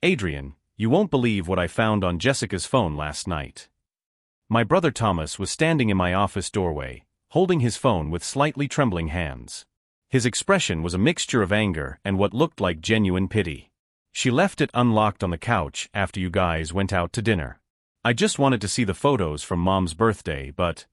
Adrian, you won't believe what I found on Jessica's phone last night. My brother Thomas was standing in my office doorway, holding his phone with slightly trembling hands. His expression was a mixture of anger and what looked like genuine pity. She left it unlocked on the couch after you guys went out to dinner. I just wanted to see the photos from Mom's birthday, but...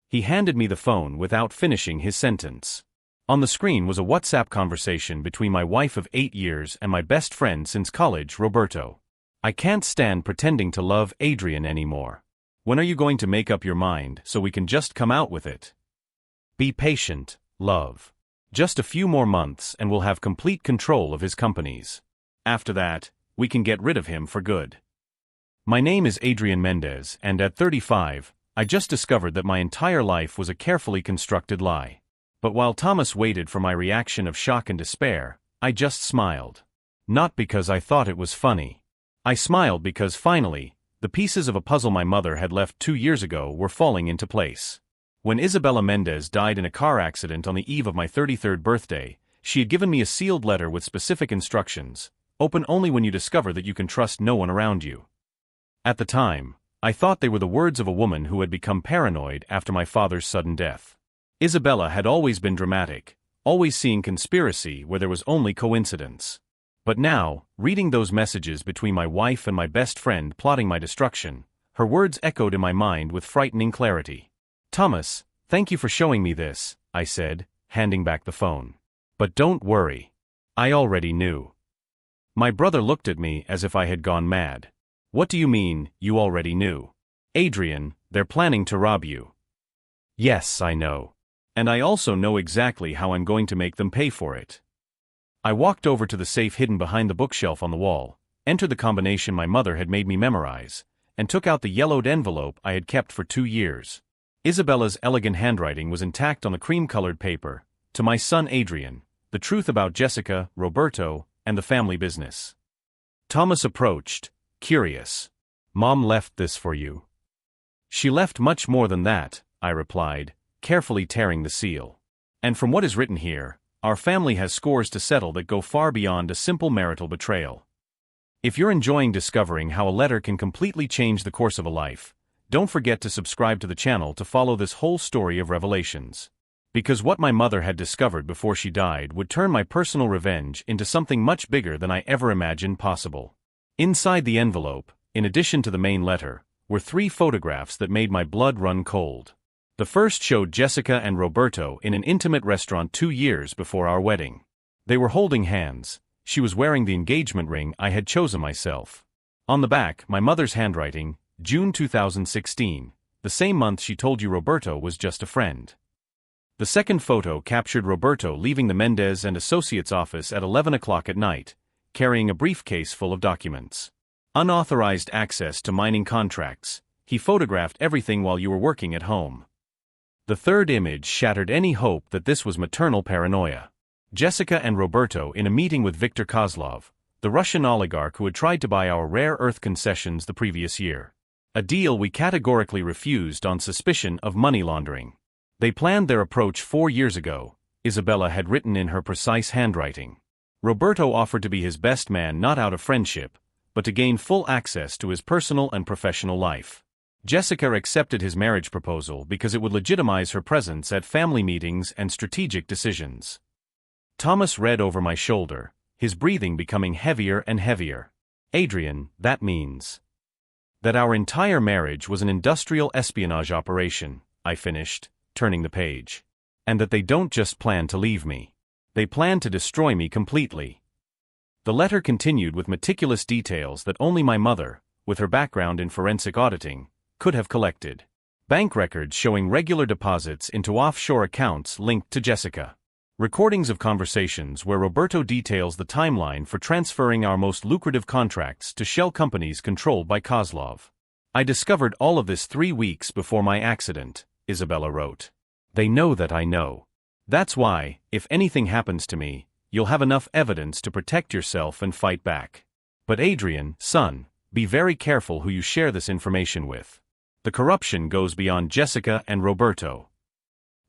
He handed me the phone without finishing his sentence. On the screen was a WhatsApp conversation between my wife of 8 years and my best friend since college, Roberto. I can't stand pretending to love Adrian anymore. When are you going to make up your mind so we can just come out with it? Be patient, love. Just a few more months and we'll have complete control of his companies. After that, we can get rid of him for good. My name is Adrian Mendez, and at 35, I just discovered that my entire life was a carefully constructed lie. But while Thomas waited for my reaction of shock and despair, I just smiled. Not because I thought it was funny. I smiled because finally, the pieces of a puzzle my mother had left 2 years ago were falling into place. When Isabella Mendez died in a car accident on the eve of my 33rd birthday, she had given me a sealed letter with specific instructions: open only when you discover that you can trust no one around you. At the time, I thought they were the words of a woman who had become paranoid after my father's sudden death. Isabella had always been dramatic, always seeing conspiracy where there was only coincidence. But now, reading those messages between my wife and my best friend plotting my destruction, her words echoed in my mind with frightening clarity. Thomas, thank you for showing me this, I said, handing back the phone. But don't worry. I already knew. My brother looked at me as if I had gone mad. What do you mean, you already knew? Adrian, they're planning to rob you. Yes, I know. And I also know exactly how I'm going to make them pay for it. I walked over to the safe hidden behind the bookshelf on the wall, entered the combination my mother had made me memorize, and took out the yellowed envelope I had kept for 2 years. Isabella's elegant handwriting was intact on the cream-colored paper: to my son Adrian, the truth about Jessica, Roberto, and the family business. Thomas approached, curious. Mom left this for you. She left much more than that, I replied, carefully tearing the seal. And from what is written here, our family has scores to settle that go far beyond a simple marital betrayal. If you're enjoying discovering how a letter can completely change the course of a life, don't forget to subscribe to the channel to follow this whole story of revelations. Because what my mother had discovered before she died would turn my personal revenge into something much bigger than I ever imagined possible. Inside the envelope, in addition to the main letter, were 3 photographs that made my blood run cold. The first showed Jessica and Roberto in an intimate restaurant 2 years before our wedding. They were holding hands. She was wearing the engagement ring I had chosen myself. On the back, my mother's handwriting, June 2016, the same month she told you Roberto was just a friend. The second photo captured Roberto leaving the Mendez and Associates office at 11 o'clock at night, carrying a briefcase full of documents. Unauthorized access to mining contracts. He photographed everything while you were working at home. The third image shattered any hope that this was maternal paranoia. Jessica and Roberto in a meeting with Viktor Kozlov, the Russian oligarch who had tried to buy our rare earth concessions the previous year. A deal we categorically refused on suspicion of money laundering. They planned their approach 4 years ago, Isabella had written in her precise handwriting. Roberto offered to be his best man not out of friendship, but to gain full access to his personal and professional life. Jessica accepted his marriage proposal because it would legitimize her presence at family meetings and strategic decisions. Thomas read over my shoulder, his breathing becoming heavier and heavier. Adrian, that means that our entire marriage was an industrial espionage operation, I finished, turning the page. And that they don't just plan to leave me. They plan to destroy me completely. The letter continued with meticulous details that only my mother, with her background in forensic auditing, could have collected. Bank records showing regular deposits into offshore accounts linked to Jessica. Recordings of conversations where Roberto details the timeline for transferring our most lucrative contracts to shell companies controlled by Kozlov. I discovered all of this 3 weeks before my accident, Isabella wrote. They know that I know. That's why, if anything happens to me, you'll have enough evidence to protect yourself and fight back. But Adrian, son, be very careful who you share this information with. The corruption goes beyond Jessica and Roberto.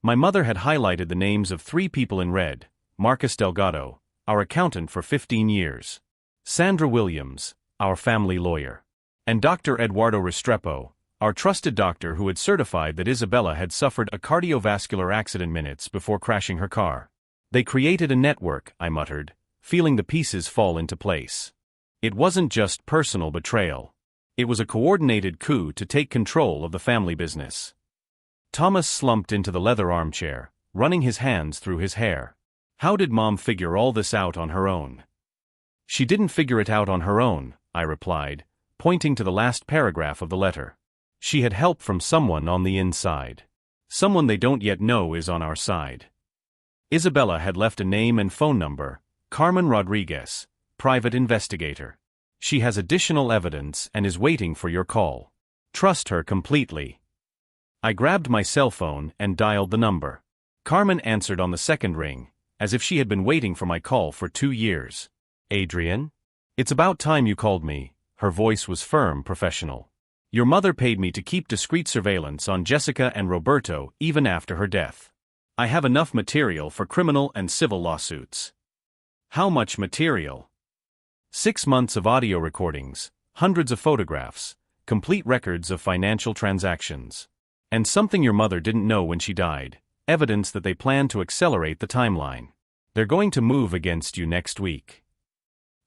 My mother had highlighted the names of 3 people in red: Marcus Delgado, our accountant for 15 years. Sandra Williams, our family lawyer, and Dr. Eduardo Restrepo, our trusted doctor who had certified that Isabella had suffered a cardiovascular accident minutes before crashing her car. They created a network, I muttered, feeling the pieces fall into place. It wasn't just personal betrayal. It was a coordinated coup to take control of the family business. Thomas slumped into the leather armchair, running his hands through his hair. How did Mom figure all this out on her own? She didn't figure it out on her own, I replied, pointing to the last paragraph of the letter. She had help from someone on the inside. Someone they don't yet know is on our side. Isabella had left a name and phone number, Carmen Rodriguez, private investigator. She has additional evidence and is waiting for your call. Trust her completely. I grabbed my cell phone and dialed the number. Carmen answered on the second ring, as if she had been waiting for my call for 2 years. Adrian? It's about time you called me. Her voice was firm, professional. Your mother paid me to keep discreet surveillance on Jessica and Roberto even after her death. I have enough material for criminal and civil lawsuits. How much material? 6 months of audio recordings, hundreds of photographs, complete records of financial transactions. And something your mother didn't know when she died, evidence that they plan to accelerate the timeline. They're going to move against you next week.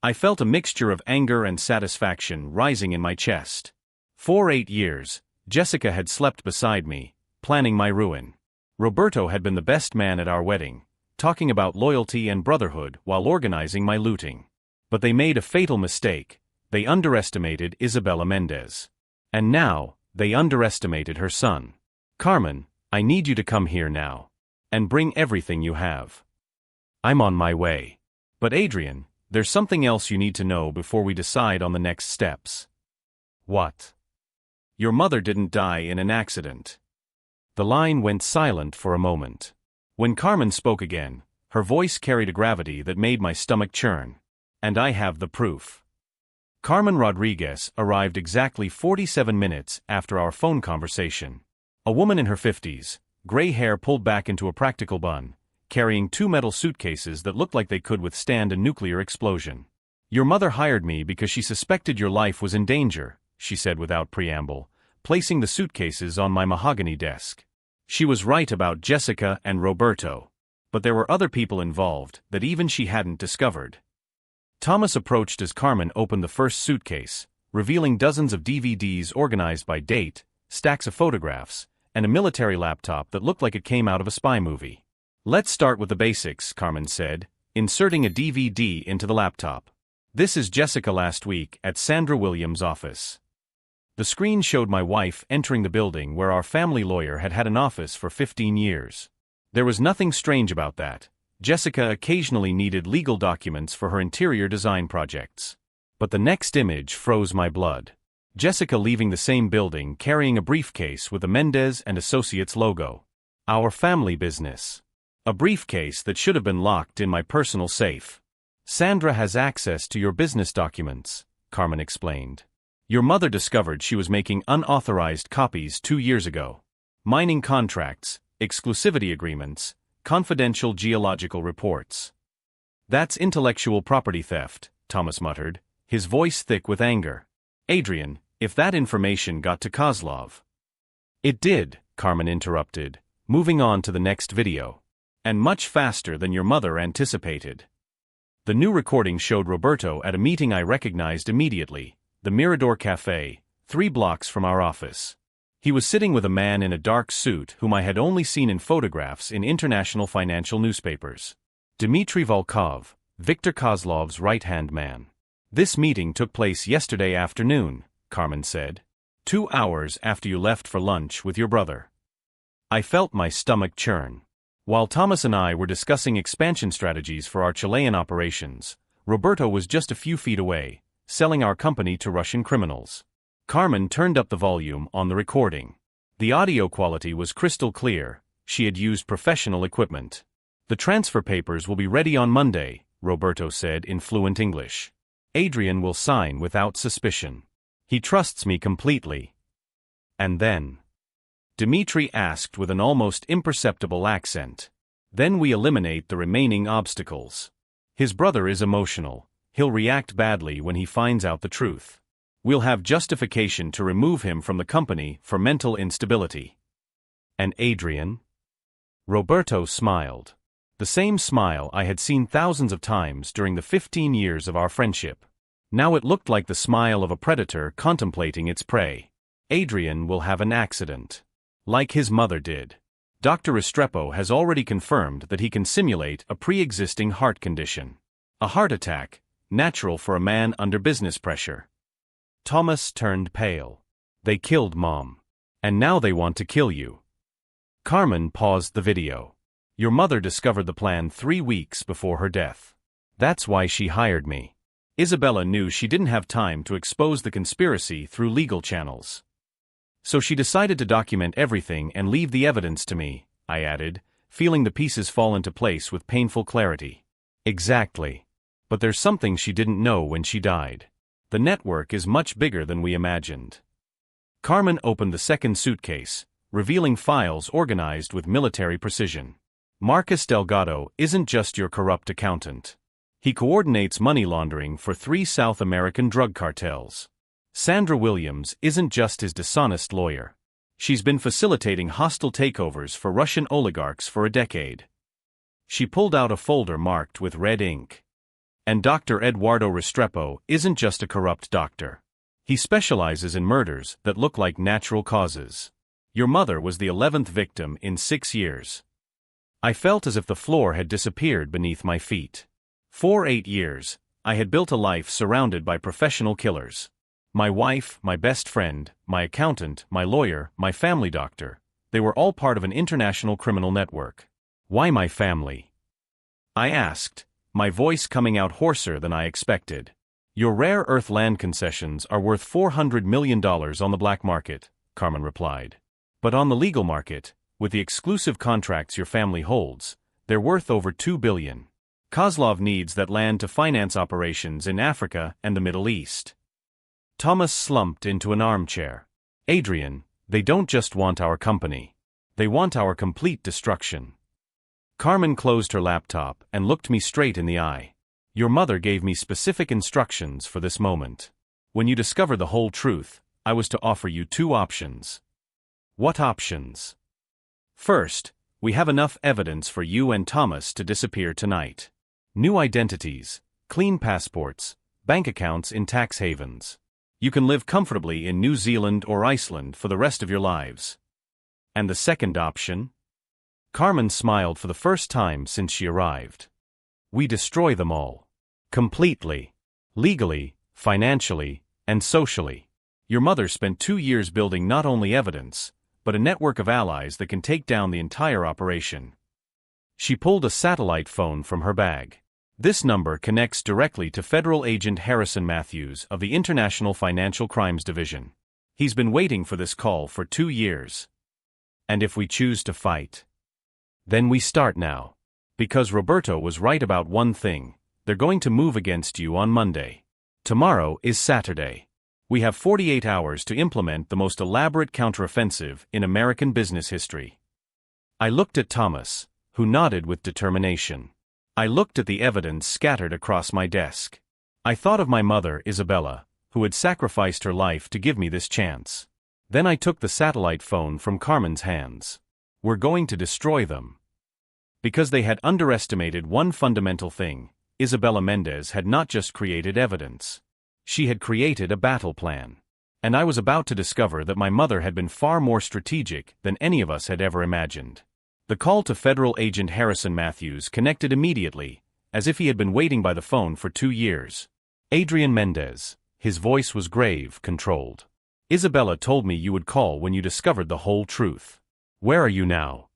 I felt a mixture of anger and satisfaction rising in my chest. For 8 years, Jessica had slept beside me, planning my ruin. Roberto had been the best man at our wedding, talking about loyalty and brotherhood while organizing my looting. But they made a fatal mistake. They underestimated Isabella Mendez. And now, they underestimated her son. Carmen, I need you to come here now. And bring everything you have. I'm on my way. But Adrian, there's something else you need to know before we decide on the next steps. What? Your mother didn't die in an accident. The line went silent for a moment. When Carmen spoke again, her voice carried a gravity that made my stomach churn. And I have the proof. Carmen Rodriguez arrived exactly 47 minutes after our phone conversation. A woman in her 50s, gray hair pulled back into a practical bun, carrying 2 metal suitcases that looked like they could withstand a nuclear explosion. Your mother hired me because she suspected your life was in danger, she said without preamble, placing the suitcases on my mahogany desk. She was right about Jessica and Roberto. But there were other people involved that even she hadn't discovered. Thomas approached as Carmen opened the first suitcase, revealing dozens of DVDs organized by date, stacks of photographs, and a military laptop that looked like it came out of a spy movie. Let's start with the basics, Carmen said, inserting a DVD into the laptop. This is Jessica last week at Sandra Williams' office. The screen showed my wife entering the building where our family lawyer had had an office for 15 years. There was nothing strange about that. Jessica occasionally needed legal documents for her interior design projects. But the next image froze my blood. Jessica leaving the same building carrying a briefcase with the Mendez and Associates logo. Our family business. A briefcase that should have been locked in my personal safe. Sandra has access to your business documents, Carmen explained. Your mother discovered she was making unauthorized copies 2 years ago. Mining contracts, exclusivity agreements, confidential geological reports. That's intellectual property theft, Thomas muttered, his voice thick with anger. Adrian, if that information got to Kozlov. It did, Carmen interrupted, moving on to the next video. And much faster than your mother anticipated. The new recording showed Roberto at a meeting I recognized immediately, the Mirador Cafe, 3 blocks from our office. He was sitting with a man in a dark suit whom I had only seen in photographs in international financial newspapers. Dmitry Volkov, Viktor Kozlov's right-hand man. This meeting took place yesterday afternoon, Carmen said. 2 hours after you left for lunch with your brother. I felt my stomach churn. While Thomas and I were discussing expansion strategies for our Chilean operations, Roberto was just a few feet away, selling our company to Russian criminals. Carmen turned up the volume on the recording. The audio quality was crystal clear. She had used professional equipment. The transfer papers will be ready on Monday, Roberto said in fluent English. Adrian will sign without suspicion. He trusts me completely. And then? Dmitry asked with an almost imperceptible accent. Then we eliminate the remaining obstacles. His brother is emotional. He'll react badly when he finds out the truth. We'll have justification to remove him from the company for mental instability. And Adrian? Roberto smiled. The same smile I had seen thousands of times during the 15 years of our friendship. Now it looked like the smile of a predator contemplating its prey. Adrian will have an accident. Like his mother did. Dr. Restrepo has already confirmed that he can simulate a pre-existing heart condition. A heart attack, natural for a man under business pressure. Thomas turned pale. They killed Mom. And now they want to kill you. Carmen paused the video. Your mother discovered the plan 3 weeks before her death. That's why she hired me. Isabella knew she didn't have time to expose the conspiracy through legal channels. So she decided to document everything and leave the evidence to me, I added, feeling the pieces fall into place with painful clarity. Exactly. But there's something she didn't know when she died. The network is much bigger than we imagined. Carmen opened the second suitcase, revealing files organized with military precision. Marcus Delgado isn't just your corrupt accountant. He coordinates money laundering for 3 South American drug cartels. Sandra Williams isn't just his dishonest lawyer. She's been facilitating hostile takeovers for Russian oligarchs for a decade. She pulled out a folder marked with red ink. And Dr. Eduardo Restrepo isn't just a corrupt doctor. He specializes in murders that look like natural causes. Your mother was the 11th victim in 6 years. I felt as if the floor had disappeared beneath my feet. For 8 years, I had built a life surrounded by professional killers. My wife, my best friend, my accountant, my lawyer, my family doctor, they were all part of an international criminal network. Why my family? I asked, my voice coming out hoarser than I expected. Your rare earth land concessions are worth $400 million on the black market, Carmen replied. But on the legal market, with the exclusive contracts your family holds, they're worth over $2 billion. Kozlov needs that land to finance operations in Africa and the Middle East. Thomas slumped into an armchair. Adrian, they don't just want our company. They want our complete destruction. Carmen closed her laptop and looked me straight in the eye. Your mother gave me specific instructions for this moment. When you discover the whole truth, I was to offer you 2 options. What options? First, we have enough evidence for you and Thomas to disappear tonight. New identities, clean passports, bank accounts in tax havens. You can live comfortably in New Zealand or Iceland for the rest of your lives. And the second option? Carmen smiled for the first time since she arrived. We destroy them all. Completely. Legally, financially, and socially. Your mother spent 2 years building not only evidence, but a network of allies that can take down the entire operation. She pulled a satellite phone from her bag. This number connects directly to Federal Agent Harrison Matthews of the International Financial Crimes Division. He's been waiting for this call for 2 years. And if we choose to fight, then we start now. Because Roberto was right about one thing, they're going to move against you on Monday. Tomorrow is Saturday. We have 48 hours to implement the most elaborate counteroffensive in American business history. I looked at Thomas, who nodded with determination. I looked at the evidence scattered across my desk. I thought of my mother, Isabella, who had sacrificed her life to give me this chance. Then I took the satellite phone from Carmen's hands. We're going to destroy them. Because they had underestimated one fundamental thing, Isabella Mendez had not just created evidence. She had created a battle plan. And I was about to discover that my mother had been far more strategic than any of us had ever imagined. The call to Federal Agent Harrison Matthews connected immediately, as if he had been waiting by the phone for 2 years. Adrian Mendez. His voice was grave, controlled. Isabella told me you would call when you discovered the whole truth. Where are you now?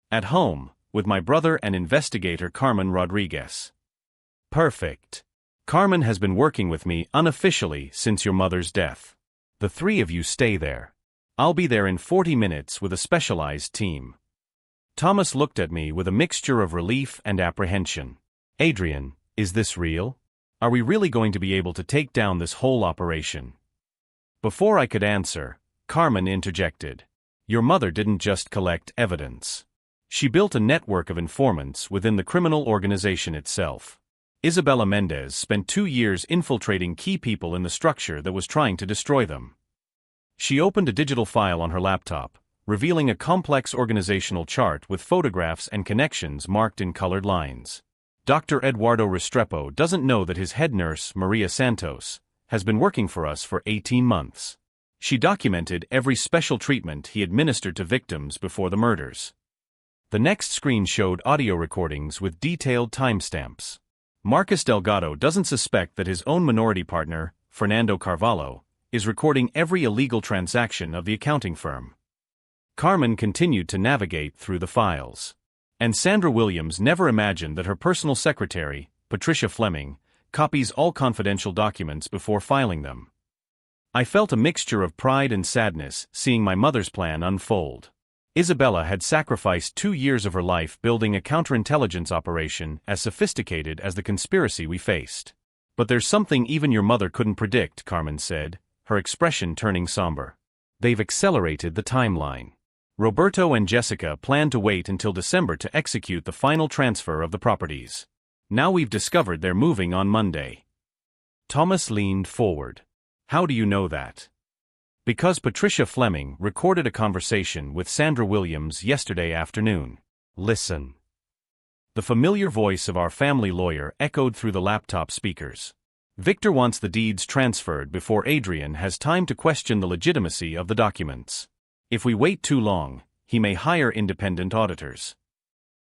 At home, with my brother and investigator Carmen Rodriguez. Perfect. Carmen has been working with me unofficially since your mother's death. The 3 of you stay there. I'll be there in 40 minutes with a specialized team. Thomas looked at me with a mixture of relief and apprehension. Adrian, is this real? Are we really going to be able to take down this whole operation? Before I could answer, Carmen interjected. Your mother didn't just collect evidence. She built a network of informants within the criminal organization itself. Isabella Mendez spent 2 years infiltrating key people in the structure that was trying to destroy them. She opened a digital file on her laptop, revealing a complex organizational chart with photographs and connections marked in colored lines. Dr. Eduardo Restrepo doesn't know that his head nurse, Maria Santos, has been working for us for 18 months. She documented every special treatment he administered to victims before the murders. The next screen showed audio recordings with detailed timestamps. Marcos Delgado doesn't suspect that his own minority partner, Fernando Carvalho, is recording every illegal transaction of the accounting firm. Carmen continued to navigate through the files. And Sandra Williams never imagined that her personal secretary, Patricia Fleming, copies all confidential documents before filing them. I felt a mixture of pride and sadness seeing my mother's plan unfold. Isabella had sacrificed 2 years of her life building a counterintelligence operation as sophisticated as the conspiracy we faced. But there's something even your mother couldn't predict, Carmen said, her expression turning somber. They've accelerated the timeline. Roberto and Jessica planned to wait until December to execute the final transfer of the properties. Now we've discovered they're moving on Monday. Thomas leaned forward. How do you know that? Because Patricia Fleming recorded a conversation with Sandra Williams yesterday afternoon. Listen. The familiar voice of our family lawyer echoed through the laptop speakers. Victor wants the deeds transferred before Adrian has time to question the legitimacy of the documents. If we wait too long, he may hire independent auditors.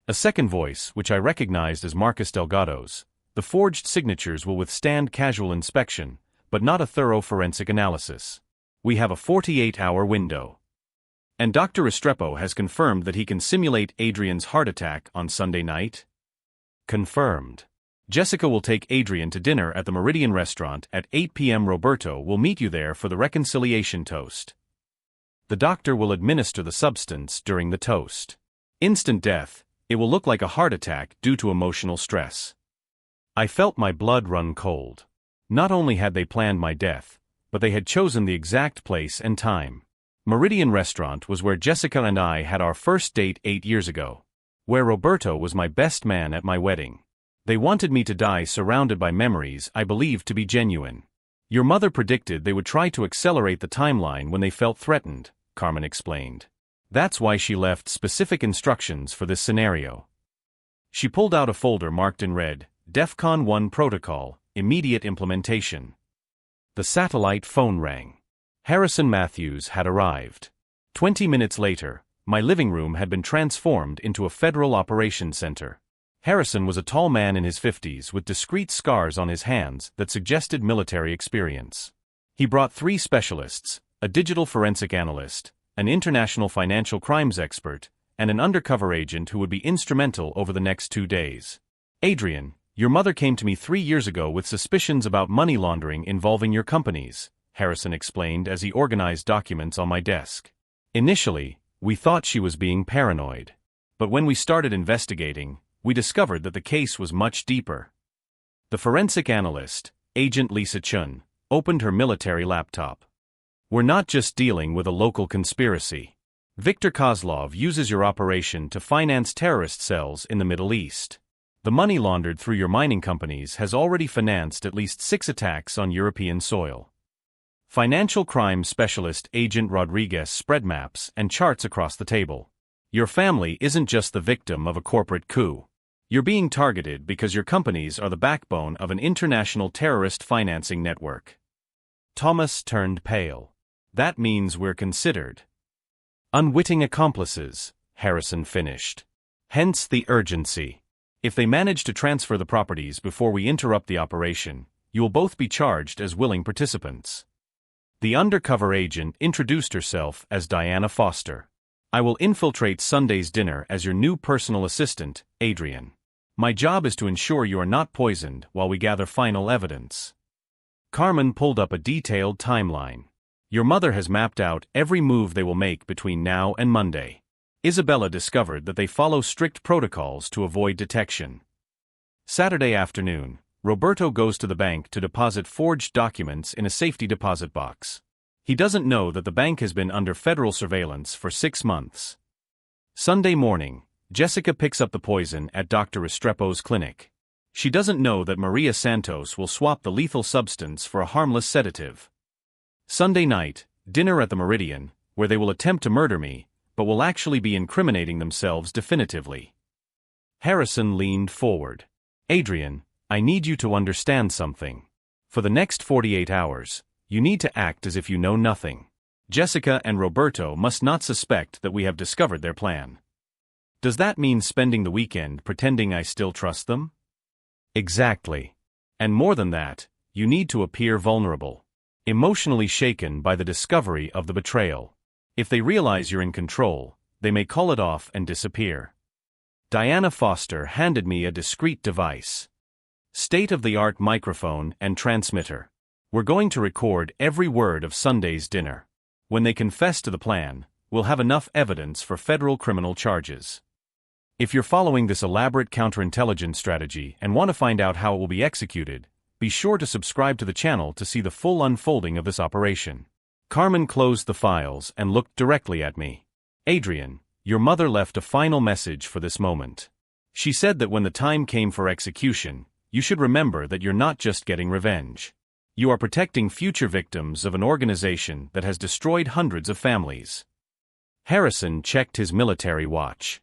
A second voice, which I recognized as Marcos Delgado's, the forged signatures will withstand casual inspection, but not a thorough forensic analysis. We have a 48-hour window. And Dr. Restrepo has confirmed that he can simulate Adrian's heart attack on Sunday night? Confirmed. Jessica will take Adrian to dinner at the Meridian restaurant at 8 p.m. Roberto will meet you there for the reconciliation toast. The doctor will administer the substance during the toast. Instant death, it will look like a heart attack due to emotional stress. I felt my blood run cold. Not only had they planned my death, but they had chosen the exact place and time. Meridian Restaurant was where Jessica and I had our first date 8 years ago. Where Roberto was my best man at my wedding. They wanted me to die surrounded by memories I believed to be genuine. Your mother predicted they would try to accelerate the timeline when they felt threatened, Carmen explained. That's why she left specific instructions for this scenario. She pulled out a folder marked in red, DEFCON 1 Protocol, Immediate Implementation. The satellite phone rang. Harrison Matthews had arrived. 20 minutes later, my living room had been transformed into a federal operations center. Harrison was a tall man in his 50s with discreet scars on his hands that suggested military experience. He brought 3 specialists, a digital forensic analyst, an international financial crimes expert, and an undercover agent who would be instrumental over the next 2 days. Adrian, your mother came to me 3 years ago with suspicions about money laundering involving your companies, Harrison explained as he organized documents on my desk. Initially, we thought she was being paranoid. But when we started investigating, we discovered that the case was much deeper. The forensic analyst, Agent Lisa Chun, opened her military laptop. We're not just dealing with a local conspiracy. Viktor Kozlov uses your operation to finance terrorist cells in the Middle East. The money laundered through your mining companies has already financed at least 6 attacks on European soil. Financial crime specialist Agent Rodriguez spread maps and charts across the table. Your family isn't just the victim of a corporate coup. You're being targeted because your companies are the backbone of an international terrorist financing network. Thomas turned pale. That means we're considered unwitting accomplices, Harrison finished. Hence the urgency. If they manage to transfer the properties before we interrupt the operation, you will both be charged as willing participants. The undercover agent introduced herself as Diana Foster. I will infiltrate Sunday's dinner as your new personal assistant, Adrian. My job is to ensure you are not poisoned while we gather final evidence. Carmen pulled up a detailed timeline. Your mother has mapped out every move they will make between now and Monday. Isabella discovered that they follow strict protocols to avoid detection. Saturday afternoon, Roberto goes to the bank to deposit forged documents in a safety deposit box. He doesn't know that the bank has been under federal surveillance for 6 months. Sunday morning, Jessica picks up the poison at Dr. Restrepo's clinic. She doesn't know that Maria Santos will swap the lethal substance for a harmless sedative. Sunday night, dinner at the Meridian, where they will attempt to murder me, but will actually be incriminating themselves definitively. Harrison leaned forward. Adrian, I need you to understand something. For the next 48 hours, you need to act as if you know nothing. Jessica and Roberto must not suspect that we have discovered their plan. Does that mean spending the weekend pretending I still trust them? Exactly. And more than that, you need to appear vulnerable, emotionally shaken by the discovery of the betrayal. If they realize you're in control, they may call it off and disappear. Diana Foster handed me a discreet device. State-of-the-art microphone and transmitter. We're going to record every word of Sunday's dinner. When they confess to the plan, we'll have enough evidence for federal criminal charges. If you're following this elaborate counterintelligence strategy and want to find out how it will be executed, be sure to subscribe to the channel to see the full unfolding of this operation. Carmen closed the files and looked directly at me. Adrian, your mother left a final message for this moment. She said that when the time came for execution, you should remember that you're not just getting revenge. You are protecting future victims of an organization that has destroyed hundreds of families. Harrison checked his military watch.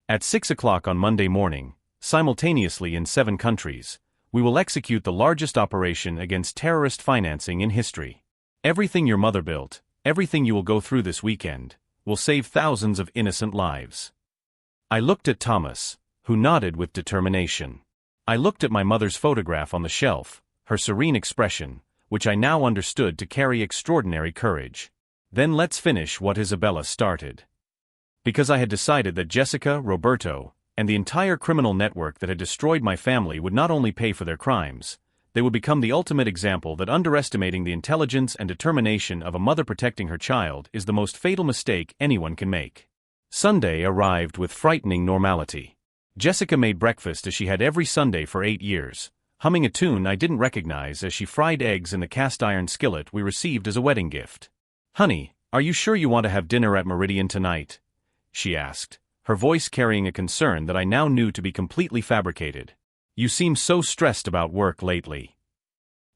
At 6 o'clock on Monday morning, simultaneously in 7 countries, we will execute the largest operation against terrorist financing in history. Everything your mother built, everything you will go through this weekend, will save thousands of innocent lives. I looked at Thomas, who nodded with determination. I looked at my mother's photograph on the shelf, her serene expression, which I now understood to carry extraordinary courage. Then let's finish what Isabella started. Because I had decided that Jessica, Roberto, and the entire criminal network that had destroyed my family would not only pay for their crimes, they would become the ultimate example that underestimating the intelligence and determination of a mother protecting her child is the most fatal mistake anyone can make. Sunday arrived with frightening normality. Jessica made breakfast as she had every Sunday for 8 years, humming a tune I didn't recognize as she fried eggs in the cast-iron skillet we received as a wedding gift. "Honey, are you sure you want to have dinner at Meridian tonight?" she asked, her voice carrying a concern that I now knew to be completely fabricated. "You seem so stressed about work lately."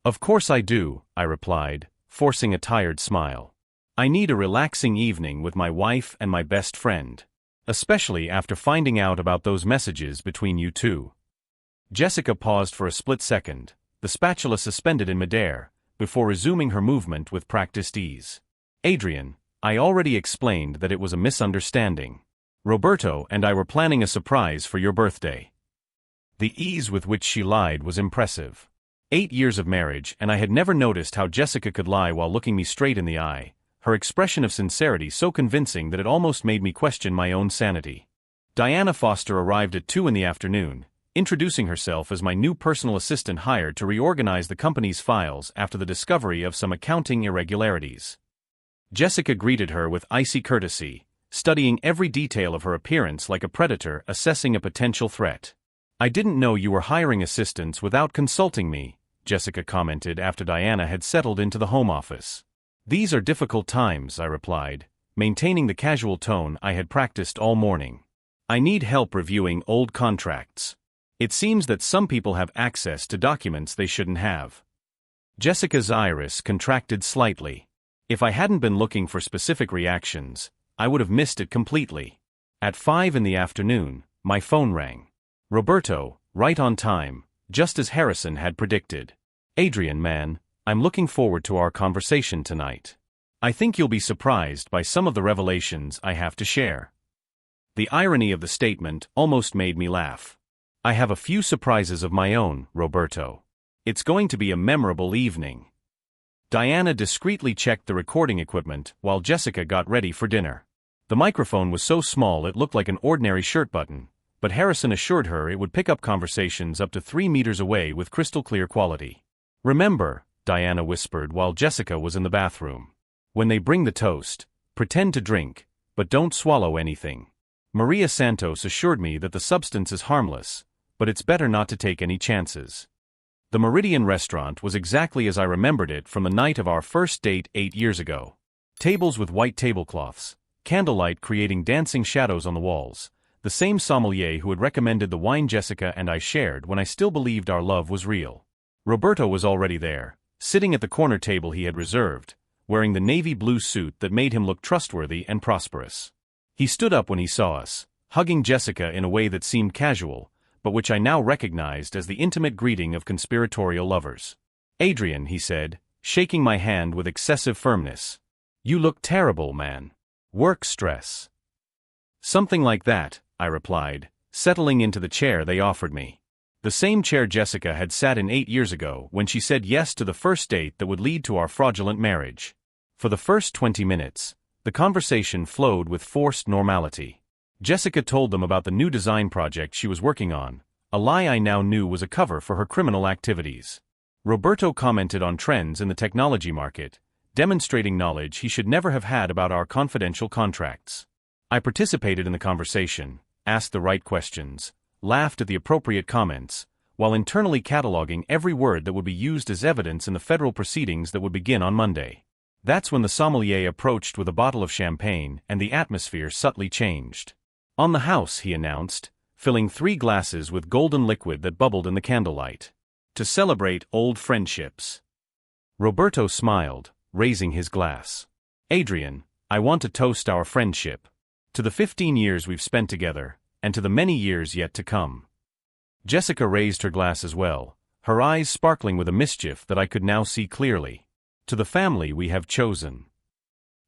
"Of course I do," I replied, forcing a tired smile. "I need a relaxing evening with my wife and my best friend. Especially after finding out about those messages between you two." Jessica paused for a split second, the spatula suspended in midair, before resuming her movement with practiced ease. "Adrian, I already explained that it was a misunderstanding. Roberto and I were planning a surprise for your birthday." The ease with which she lied was impressive. 8 years of marriage, and I had never noticed how Jessica could lie while looking me straight in the eye, her expression of sincerity so convincing that it almost made me question my own sanity. Diana Foster arrived at 2 in the afternoon, introducing herself as my new personal assistant hired to reorganize the company's files after the discovery of some accounting irregularities. Jessica greeted her with icy courtesy, studying every detail of her appearance like a predator assessing a potential threat. "I didn't know you were hiring assistants without consulting me," Jessica commented after Diana had settled into the home office. "These are difficult times," I replied, maintaining the casual tone I had practiced all morning. "I need help reviewing old contracts. It seems that some people have access to documents they shouldn't have." Jessica's iris contracted slightly. If I hadn't been looking for specific reactions, I would have missed it completely. At 5 in the afternoon, my phone rang. Roberto, right on time, just as Harrison had predicted. "Adrian, man, I'm looking forward to our conversation tonight. I think you'll be surprised by some of the revelations I have to share." The irony of the statement almost made me laugh. "I have a few surprises of my own, Roberto. It's going to be a memorable evening." Diana discreetly checked the recording equipment while Jessica got ready for dinner. The microphone was so small it looked like an ordinary shirt button, but Harrison assured her it would pick up conversations up to 3 meters away with crystal clear quality. "Remember," Diana whispered while Jessica was in the bathroom, "when they bring the toast, pretend to drink, but don't swallow anything. Maria Santos assured me that the substance is harmless, but it's better not to take any chances." The Meridian restaurant was exactly as I remembered it from the night of our first date 8 years ago. Tables with white tablecloths, candlelight creating dancing shadows on the walls, the same sommelier who had recommended the wine Jessica and I shared when I still believed our love was real. Roberto was already there, sitting at the corner table he had reserved, wearing the navy blue suit that made him look trustworthy and prosperous. He stood up when he saw us, hugging Jessica in a way that seemed casual, but which I now recognized as the intimate greeting of conspiratorial lovers. "Adrian," he said, shaking my hand with excessive firmness. "You look terrible, man. Work stress." "Something like that," I replied, settling into the chair they offered me. The same chair Jessica had sat in 8 years ago when she said yes to the first date that would lead to our fraudulent marriage. For the first 20 minutes, the conversation flowed with forced normality. Jessica told them about the new design project she was working on, a lie I now knew was a cover for her criminal activities. Roberto commented on trends in the technology market, demonstrating knowledge he should never have had about our confidential contracts. I participated in the conversation, asked the right questions, laughed at the appropriate comments, while internally cataloging every word that would be used as evidence in the federal proceedings that would begin on Monday. That's when the sommelier approached with a bottle of champagne and the atmosphere subtly changed. "On the house," he announced, filling 3 glasses with golden liquid that bubbled in the candlelight. "To celebrate old friendships." Roberto smiled, raising his glass. "Adrian, I want to toast our friendship. To the 15 years we've spent together, and to the many years yet to come." Jessica raised her glass as well, her eyes sparkling with a mischief that I could now see clearly. "To the family we have chosen."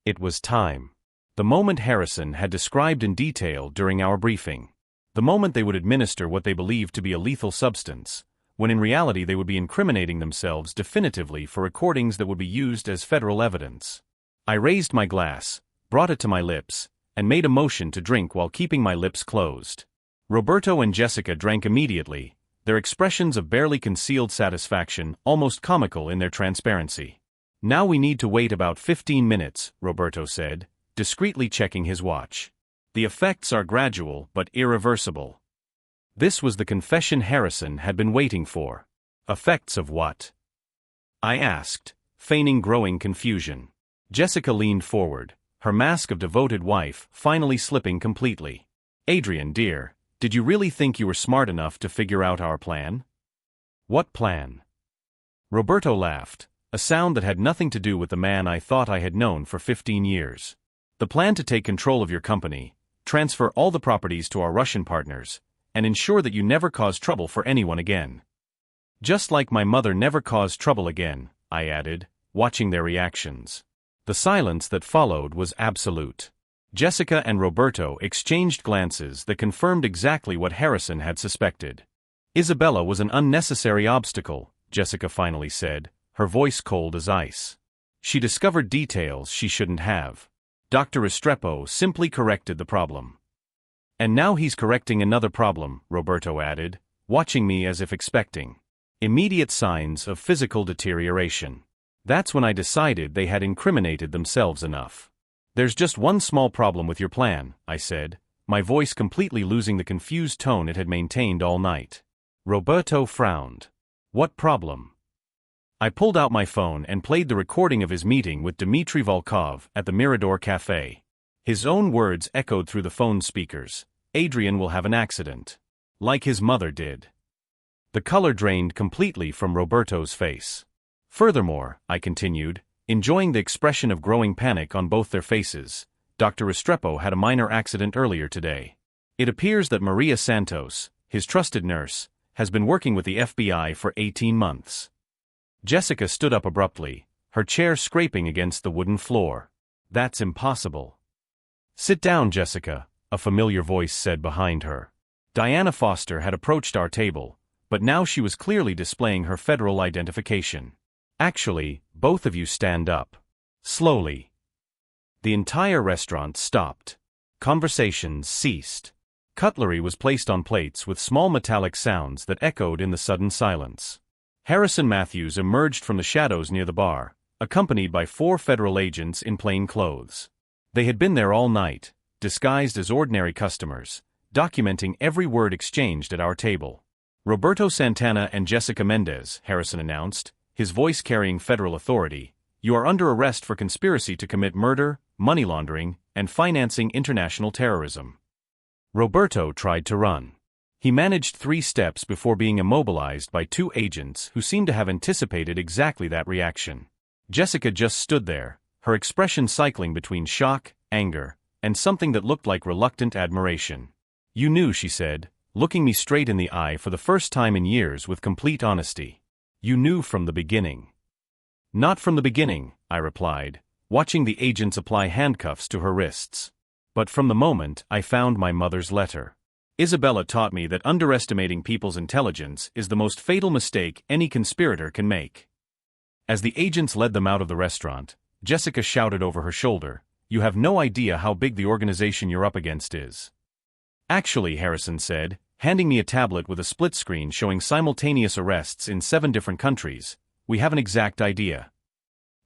It was time. The moment Harrison had described in detail during our briefing. The moment they would administer what they believed to be a lethal substance, when in reality they would be incriminating themselves definitively for recordings that would be used as federal evidence. I raised my glass, brought it to my lips, and made a motion to drink while keeping my lips closed. Roberto and Jessica drank immediately, their expressions of barely concealed satisfaction almost comical in their transparency. "Now we need to wait about 15 minutes, Roberto said, discreetly checking his watch. "The effects are gradual but irreversible." This was the confession Harrison had been waiting for. Effects of what? I asked, feigning growing confusion. Jessica leaned forward, her mask of devoted wife finally slipping completely. "Adrian, dear, did you really think you were smart enough to figure out our plan?" "What plan?" Roberto laughed, a sound that had nothing to do with the man I thought I had known for 15 years. "The plan to take control of your company, transfer all the properties to our Russian partners, and ensure that you never cause trouble for anyone again." "Just like my mother never caused trouble again," I added, watching their reactions. The silence that followed was absolute. Jessica and Roberto exchanged glances that confirmed exactly what Harrison had suspected. "Isabella was an unnecessary obstacle," Jessica finally said, her voice cold as ice. "She discovered details she shouldn't have. Dr. Restrepo simply corrected the problem." "And now he's correcting another problem," Roberto added, watching me as if expecting immediate signs of physical deterioration. That's when I decided they had incriminated themselves enough. "There's just one small problem with your plan," I said, my voice completely losing the confused tone it had maintained all night. Roberto frowned. "What problem?" I pulled out my phone and played the recording of his meeting with Dmitry Volkov at the Mirador Café. His own words echoed through the phone speakers. "Adrian will have an accident. Like his mother did." The color drained completely from Roberto's face. "Furthermore," I continued, enjoying the expression of growing panic on both their faces, "Dr. Restrepo had a minor accident earlier today. It appears that Maria Santos, his trusted nurse, has been working with the FBI for 18 months. Jessica stood up abruptly, her chair scraping against the wooden floor. "That's impossible." "Sit down, Jessica," a familiar voice said behind her. Diana Foster had approached our table, but now she was clearly displaying her federal identification. "Actually, both of you stand up." Slowly. The entire restaurant stopped. Conversations ceased. Cutlery was placed on plates with small metallic sounds that echoed in the sudden silence. Harrison Matthews emerged from the shadows near the bar, accompanied by 4 federal agents in plain clothes. They had been there all night, disguised as ordinary customers, documenting every word exchanged at our table. "Roberto Santana and Jessica Mendez," Harrison announced, his voice carrying federal authority, "you are under arrest for conspiracy to commit murder, money laundering, and financing international terrorism." Roberto tried to run. He managed 3 steps before being immobilized by 2 agents who seemed to have anticipated exactly that reaction. Jessica just stood there, her expression cycling between shock, anger, and something that looked like reluctant admiration. "You knew," she said, looking me straight in the eye for the first time in years with complete honesty. "You knew from the beginning." "Not from the beginning," I replied, watching the agents apply handcuffs to her wrists. "But from the moment I found my mother's letter." Isabella taught me that underestimating people's intelligence is the most fatal mistake any conspirator can make. As the agents led them out of the restaurant, Jessica shouted over her shoulder, "You have no idea how big the organization you're up against is." "Actually," Harrison said, handing me a tablet with a split screen showing simultaneous arrests in 7 different countries, "we have an exact idea."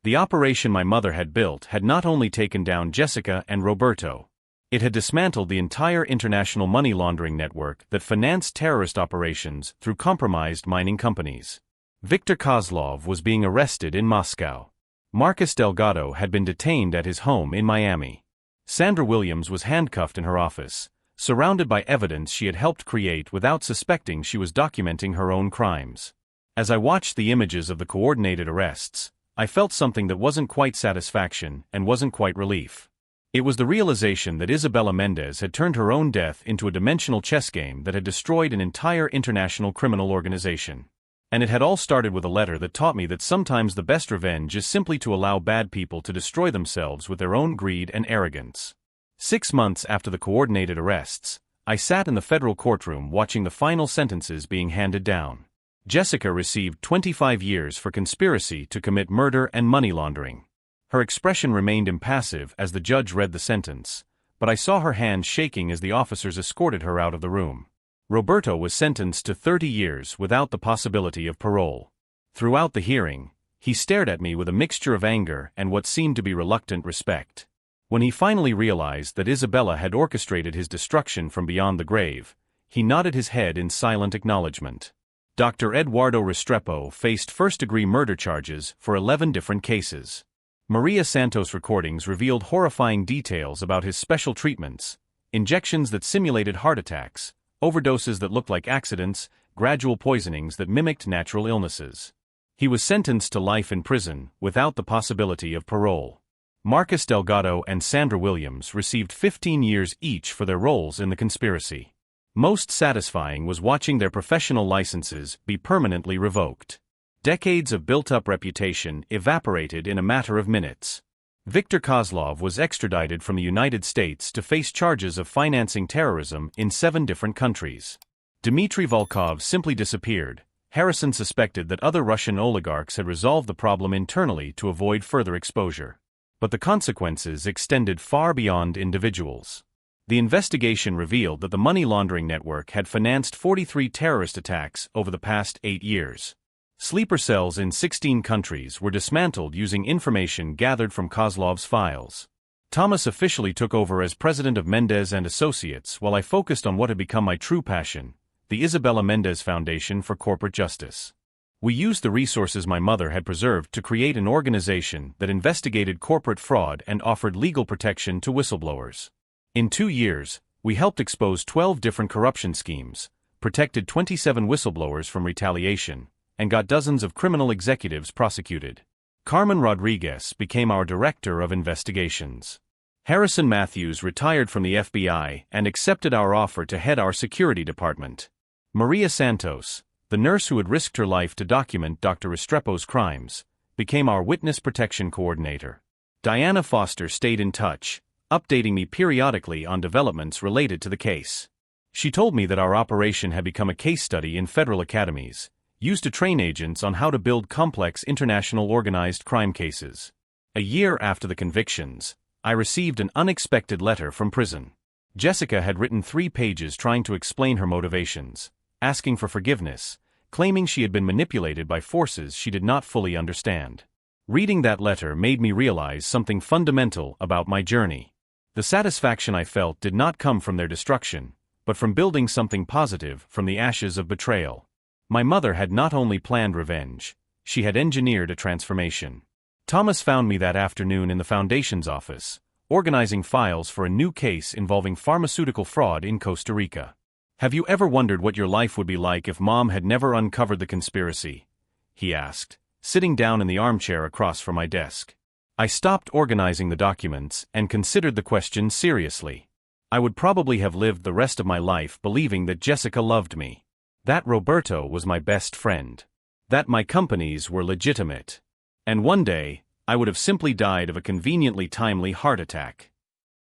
The operation my mother had built had not only taken down Jessica and Roberto. It had dismantled the entire international money laundering network that financed terrorist operations through compromised mining companies. Viktor Kozlov was being arrested in Moscow. Marcus Delgado had been detained at his home in Miami. Sandra Williams was handcuffed in her office, surrounded by evidence she had helped create without suspecting she was documenting her own crimes. As I watched the images of the coordinated arrests, I felt something that wasn't quite satisfaction and wasn't quite relief. It was the realization that Isabella Mendez had turned her own death into a dimensional chess game that had destroyed an entire international criminal organization. And it had all started with a letter that taught me that sometimes the best revenge is simply to allow bad people to destroy themselves with their own greed and arrogance. 6 months after the coordinated arrests, I sat in the federal courtroom watching the final sentences being handed down. Jessica received 25 years for conspiracy to commit murder and money laundering. Her expression remained impassive as the judge read the sentence, but I saw her hands shaking as the officers escorted her out of the room. Roberto was sentenced to 30 years without the possibility of parole. Throughout the hearing, he stared at me with a mixture of anger and what seemed to be reluctant respect. When he finally realized that Isabella had orchestrated his destruction from beyond the grave, he nodded his head in silent acknowledgement. Dr. Eduardo Restrepo faced first-degree murder charges for 11 different cases. Maria Santos recordings revealed horrifying details about his special treatments: injections that simulated heart attacks, overdoses that looked like accidents, gradual poisonings that mimicked natural illnesses. He was sentenced to life in prison without the possibility of parole. Marcus Delgado and Sandra Williams received 15 years each for their roles in the conspiracy. Most satisfying was watching their professional licenses be permanently revoked. Decades of built-up reputation evaporated in a matter of minutes. Viktor Kozlov was extradited from the United States to face charges of financing terrorism in 7 different countries. Dmitry Volkov simply disappeared. Harrison suspected that other Russian oligarchs had resolved the problem internally to avoid further exposure. But the consequences extended far beyond individuals. The investigation revealed that the money laundering network had financed 43 terrorist attacks over the past 8 years. Sleeper cells in 16 countries were dismantled using information gathered from Kozlov's files. Thomas officially took over as president of Mendez and Associates while I focused on what had become my true passion, the Isabella Mendez Foundation for Corporate Justice. We used the resources my mother had preserved to create an organization that investigated corporate fraud and offered legal protection to whistleblowers. In 2 years, we helped expose 12 different corruption schemes, protected 27 whistleblowers from retaliation, and got dozens of criminal executives prosecuted. Carmen Rodriguez became our director of investigations. Harrison Matthews retired from the FBI and accepted our offer to head our security department. Maria Santos, the nurse who had risked her life to document Dr. Restrepo's crimes, became our witness protection coordinator. Diana Foster stayed in touch, updating me periodically on developments related to the case. She told me that our operation had become a case study in federal academies, used to train agents on how to build complex international organized crime cases. A year after the convictions, I received an unexpected letter from prison. Jessica had written 3 pages trying to explain her motivations, asking for forgiveness, claiming she had been manipulated by forces she did not fully understand. Reading that letter made me realize something fundamental about my journey. The satisfaction I felt did not come from their destruction, but from building something positive from the ashes of betrayal. My mother had not only planned revenge, she had engineered a transformation. Thomas found me that afternoon in the Foundation's office, organizing files for a new case involving pharmaceutical fraud in Costa Rica. "Have you ever wondered what your life would be like if Mom had never uncovered the conspiracy?" he asked, sitting down in the armchair across from my desk. I stopped organizing the documents and considered the question seriously. I would probably have lived the rest of my life believing that Jessica loved me, that Roberto was my best friend, that my companies were legitimate, and one day, I would have simply died of a conveniently timely heart attack.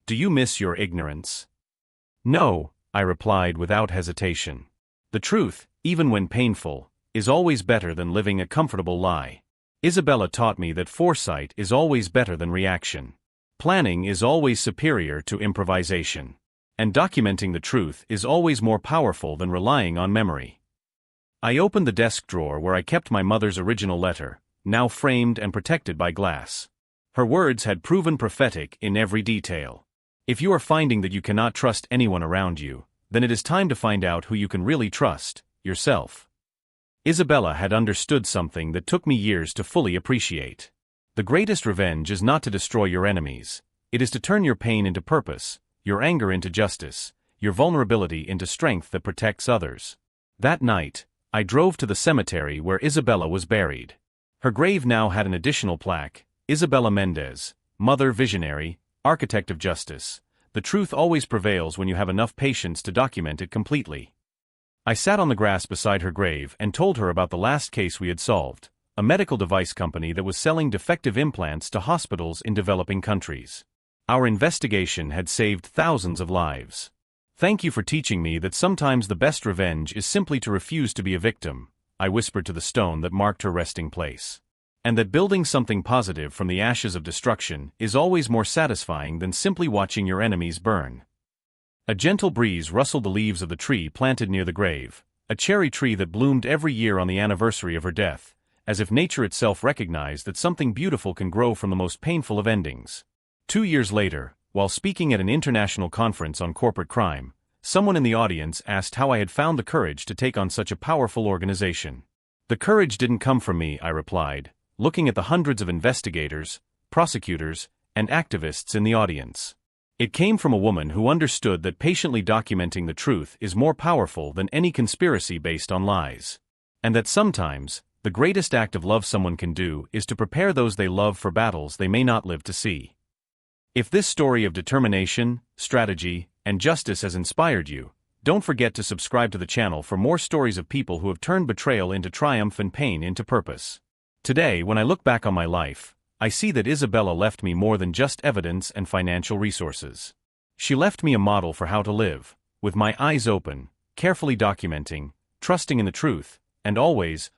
"Do you miss your ignorance?" "No," I replied without hesitation. "The truth, even when painful, is always better than living a comfortable lie. Isabella taught me that foresight is always better than reaction. Planning is always superior to improvisation. And documenting the truth is always more powerful than relying on memory." I opened the desk drawer where I kept my mother's original letter, now framed and protected by glass. Her words had proven prophetic in every detail. If you are finding that you cannot trust anyone around you, then it is time to find out who you can really trust, yourself. Isabella had understood something that took me years to fully appreciate. The greatest revenge is not to destroy your enemies. It is to turn your pain into purpose, your anger into justice, your vulnerability into strength that protects others. That night, I drove to the cemetery where Isabella was buried. Her grave now had an additional plaque, "Isabella Mendez, Mother Visionary, Architect of Justice. The truth always prevails when you have enough patience to document it completely." I sat on the grass beside her grave and told her about the last case we had solved, a medical device company that was selling defective implants to hospitals in developing countries. Our investigation had saved thousands of lives. "Thank you for teaching me that sometimes the best revenge is simply to refuse to be a victim," I whispered to the stone that marked her resting place. "And that building something positive from the ashes of destruction is always more satisfying than simply watching your enemies burn." A gentle breeze rustled the leaves of the tree planted near the grave, a cherry tree that bloomed every year on the anniversary of her death, as if nature itself recognized that something beautiful can grow from the most painful of endings. 2 years later, while speaking at an international conference on corporate crime, someone in the audience asked how I had found the courage to take on such a powerful organization. "The courage didn't come from me," I replied, looking at the hundreds of investigators, prosecutors, and activists in the audience. "It came from a woman who understood that patiently documenting the truth is more powerful than any conspiracy based on lies. And that sometimes, the greatest act of love someone can do is to prepare those they love for battles they may not live to see." If this story of determination, strategy, and justice has inspired you, don't forget to subscribe to the channel for more stories of people who have turned betrayal into triumph and pain into purpose. Today, when I look back on my life, I see that Isabella left me more than just evidence and financial resources. She left me a model for how to live, with my eyes open, carefully documenting, trusting in the truth, and always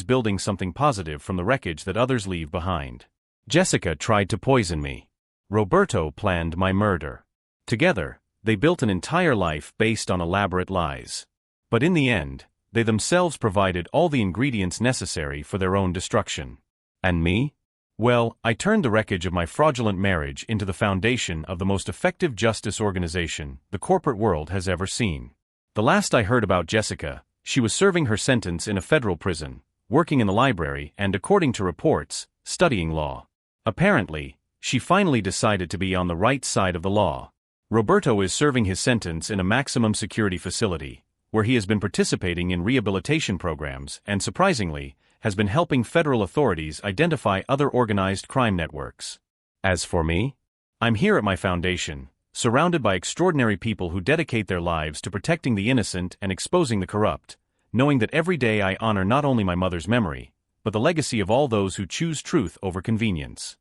building something positive from the wreckage that others leave behind. Jessica tried to poison me. Roberto planned my murder. Together, they built an entire life based on elaborate lies. But in the end, they themselves provided all the ingredients necessary for their own destruction. And me? Well, I turned the wreckage of my fraudulent marriage into the foundation of the most effective justice organization the corporate world has ever seen. The last I heard about Jessica, she was serving her sentence in a federal prison, working in the library and, according to reports, studying law. Apparently, she finally decided to be on the right side of the law. Roberto is serving his sentence in a maximum security facility, where he has been participating in rehabilitation programs and, surprisingly, has been helping federal authorities identify other organized crime networks. As for me, I'm here at my foundation, surrounded by extraordinary people who dedicate their lives to protecting the innocent and exposing the corrupt, knowing that every day I honor not only my mother's memory, but the legacy of all those who choose truth over convenience.